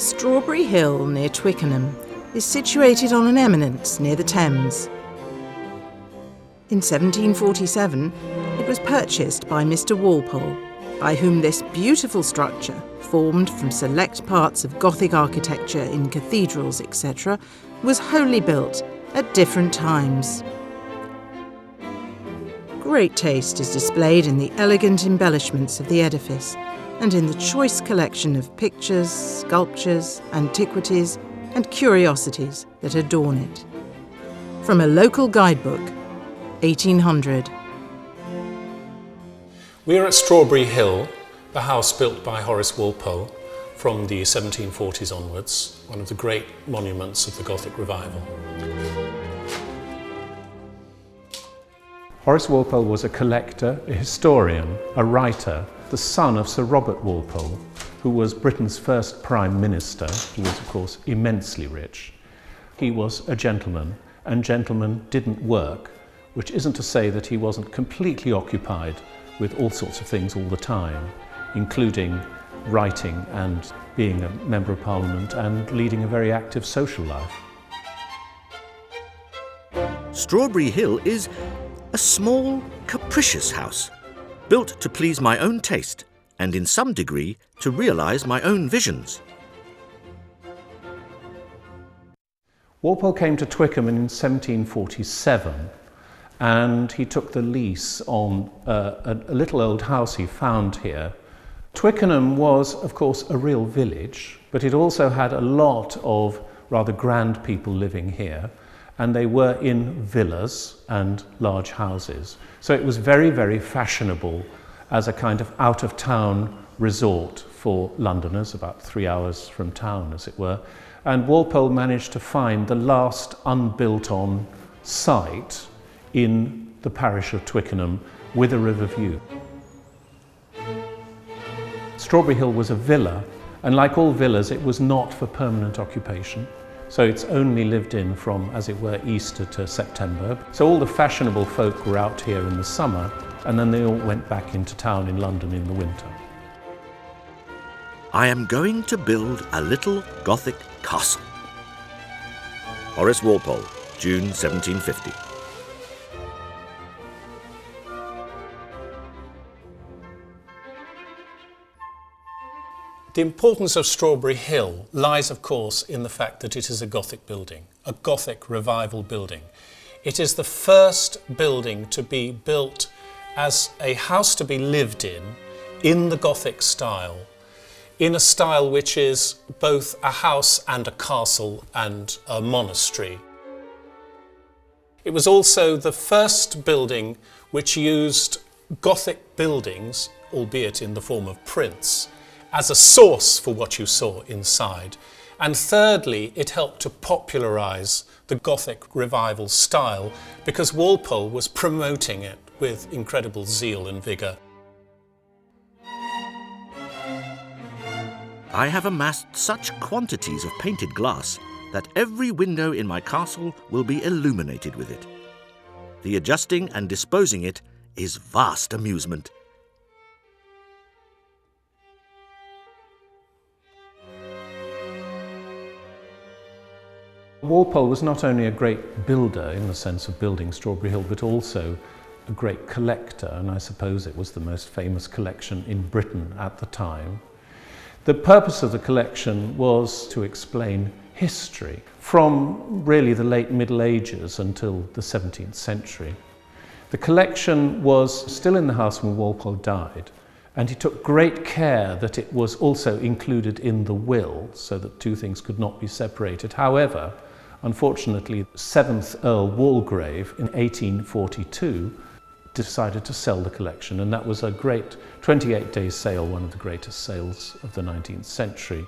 Strawberry Hill near Twickenham is situated on an eminence near the Thames. In 1747, it was purchased by Mr. Walpole, by whom this beautiful structure, formed from select parts of Gothic architecture in cathedrals, etc., was wholly built at different times. Great taste is displayed in the elegant embellishments of the edifice and in the choice collection of pictures, sculptures, antiquities and curiosities that adorn it. From a local guidebook, 1800. We're at Strawberry Hill, the house built by Horace Walpole from the 1740s onwards, one of the great monuments of the Gothic revival. Horace Walpole was a collector, a historian, a writer, the son of Sir Robert Walpole, who was Britain's first Prime Minister, who was of course immensely rich. He was a gentleman, and gentlemen didn't work, which isn't to say that he wasn't completely occupied with all sorts of things all the time, including writing and being a Member of Parliament and leading a very active social life. Strawberry Hill is a small, capricious house, built to please my own taste and in some degree to realise my own visions. Walpole came to Twickenham in 1747 and he took the lease on a little old house he found here. Twickenham was, of course, a real village, but it also had a lot of rather grand people living here, and they were in villas and large houses. So it was very, very fashionable as a kind of out-of-town resort for Londoners, about 3 hours from town, as it were. And Walpole managed to find the last unbuilt-on site in the parish of Twickenham with a river view. Strawberry Hill was a villa, and like all villas, it was not for permanent occupation. So it's only lived in from, as it were, Easter to September. So all the fashionable folk were out here in the summer, and then they all went back into town in London in the winter. I am going to build a little Gothic castle. Horace Walpole, June 1750. The importance of Strawberry Hill lies, of course, in the fact that it is a Gothic building, a Gothic revival building. It is the first building to be built as a house to be lived in the Gothic style, in a style which is both a house and a castle and a monastery. It was also the first building which used Gothic buildings, albeit in the form of prints, as a source for what you saw inside. And thirdly, it helped to popularise the Gothic revival style because Walpole was promoting it with incredible zeal and vigour. I have amassed such quantities of painted glass that every window in my castle will be illuminated with it. The adjusting and disposing it is vast amusement. Walpole was not only a great builder in the sense of building Strawberry Hill, but also a great collector, and I suppose it was the most famous collection in Britain at the time. The purpose of the collection was to explain history from really the late Middle Ages until the 17th century. The collection was still in the house when Walpole died, and he took great care that it was also included in the will so that two things could not be separated. However, unfortunately, 7th Earl Waldegrave in 1842 decided to sell the collection, and that was a great 28-day sale, one of the greatest sales of the 19th century.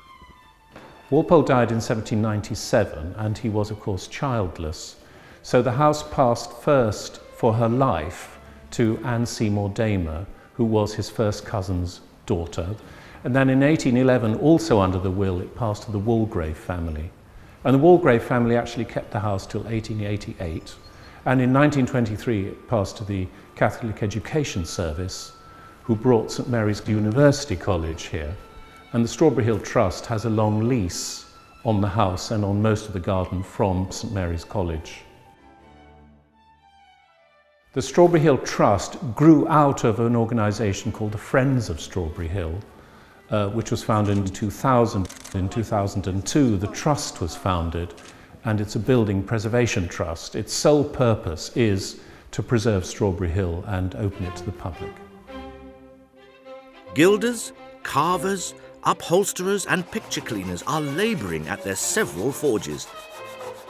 Walpole died in 1797, and he was, of course, childless. So the house passed first for her life to Anne Seymour Damer, who was his first cousin's daughter. And then in 1811, also under the will, it passed to the Waldegrave family. And the Waldegrave family actually kept the house till 1888. And in 1923, it passed to the Catholic Education Service, who brought St Mary's University College here. And the Strawberry Hill Trust has a long lease on the house and on most of the garden from St Mary's College. The Strawberry Hill Trust grew out of an organisation called the Friends of Strawberry Hill, which was founded in 2000. In 2002, the Trust was founded, and it's a building preservation trust. Its sole purpose is to preserve Strawberry Hill and open it to the public. Gilders, carvers, upholsterers and picture cleaners are labouring at their several forges.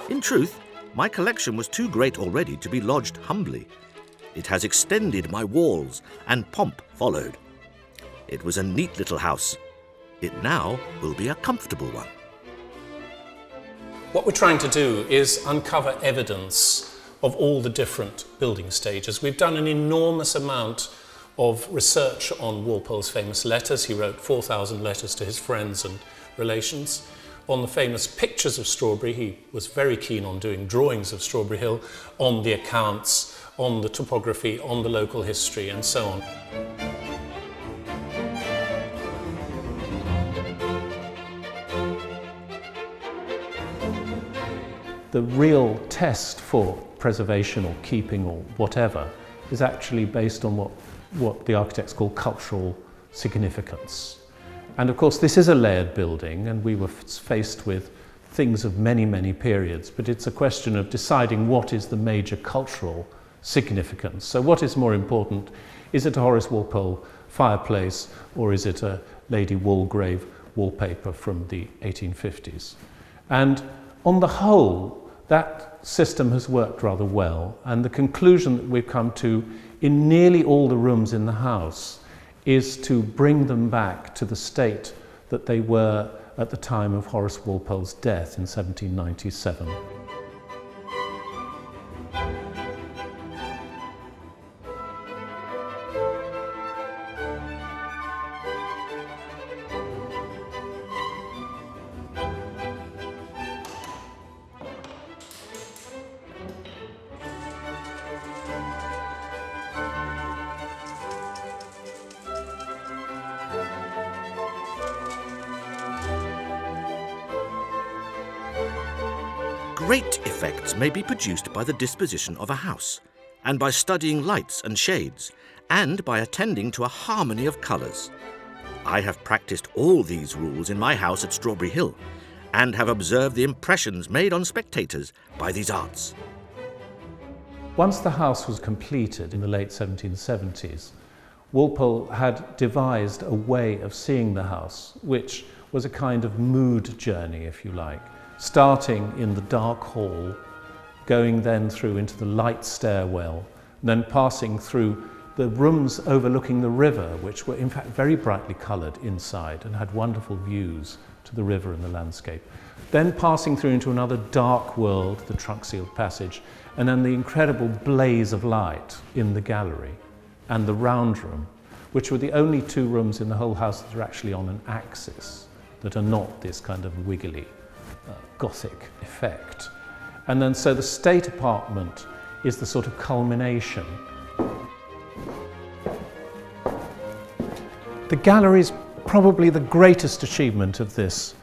In truth, my collection was too great already to be lodged humbly. It has extended my walls, and pomp followed. It was a neat little house. It now will be a comfortable one. What we're trying to do is uncover evidence of all the different building stages. We've done an enormous amount of research on Walpole's famous letters. He wrote 4,000 letters to his friends and relations. On the famous pictures of Strawberry, he was very keen on doing drawings of Strawberry Hill, on the accounts, on the topography, on the local history, and so on. The real test for preservation or keeping or whatever is actually based on what the architects call cultural significance. And of course this is a layered building, and we were faced with things of many, many periods, but it's a question of deciding what is the major cultural significance. So what is more important? Is it a Horace Walpole fireplace, or is it a Lady Waldegrave wallpaper from the 1850s? And on the whole, that system has worked rather well, and the conclusion that we've come to in nearly all the rooms in the house is to bring them back to the state that they were at the time of Horace Walpole's death in 1797. Great effects may be produced by the disposition of a house, and by studying lights and shades, and by attending to a harmony of colours. I have practised all these rules in my house at Strawberry Hill, and have observed the impressions made on spectators by these arts. Once the house was completed in the late 1770s, Walpole had devised a way of seeing the house, which was a kind of mood journey, if you like, starting in the dark hall, going then through into the light stairwell, and then passing through the rooms overlooking the river, which were in fact very brightly coloured inside and had wonderful views to the river and the landscape. Then passing through into another dark world, the trunk-sealed passage, and then the incredible blaze of light in the gallery and the round room, which were the only two rooms in the whole house that are actually on an axis, that are not this kind of wiggly Gothic effect. And then so the state apartment is the sort of culmination. The gallery is probably the greatest achievement of this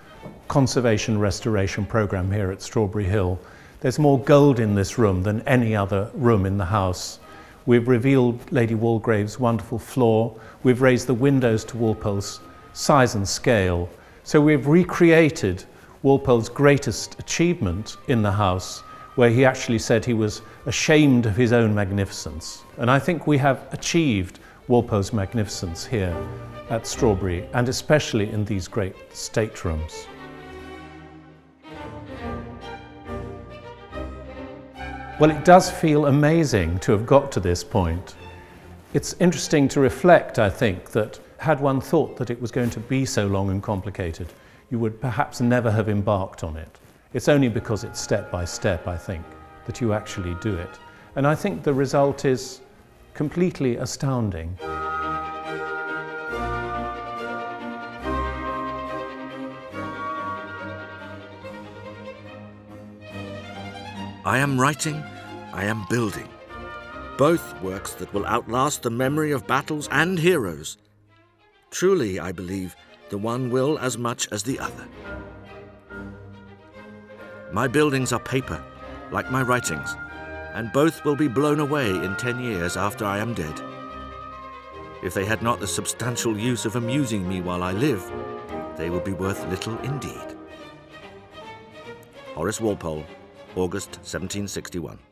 conservation restoration program here at Strawberry Hill. There's more gold in this room than any other room in the house. We've revealed Lady Waldegrave's wonderful floor. We've raised the windows to Walpole's size and scale. So we've recreated Walpole's greatest achievement in the house, where he actually said he was ashamed of his own magnificence. And I think we have achieved Walpole's magnificence here at Strawberry, and especially in these great staterooms. Well, it does feel amazing to have got to this point. It's interesting to reflect, I think, that had one thought that it was going to be so long and complicated, you would perhaps never have embarked on it. It's only because it's step by step, I think, that you actually do it. And I think the result is completely astounding. I am writing, I am building. Both works that will outlast the memory of battles and heroes. Truly, I believe, the one will as much as the other. My buildings are paper, like my writings, and both will be blown away in 10 years after I am dead. If they had not the substantial use of amusing me while I live, they will be worth little indeed. Horace Walpole, August 1761.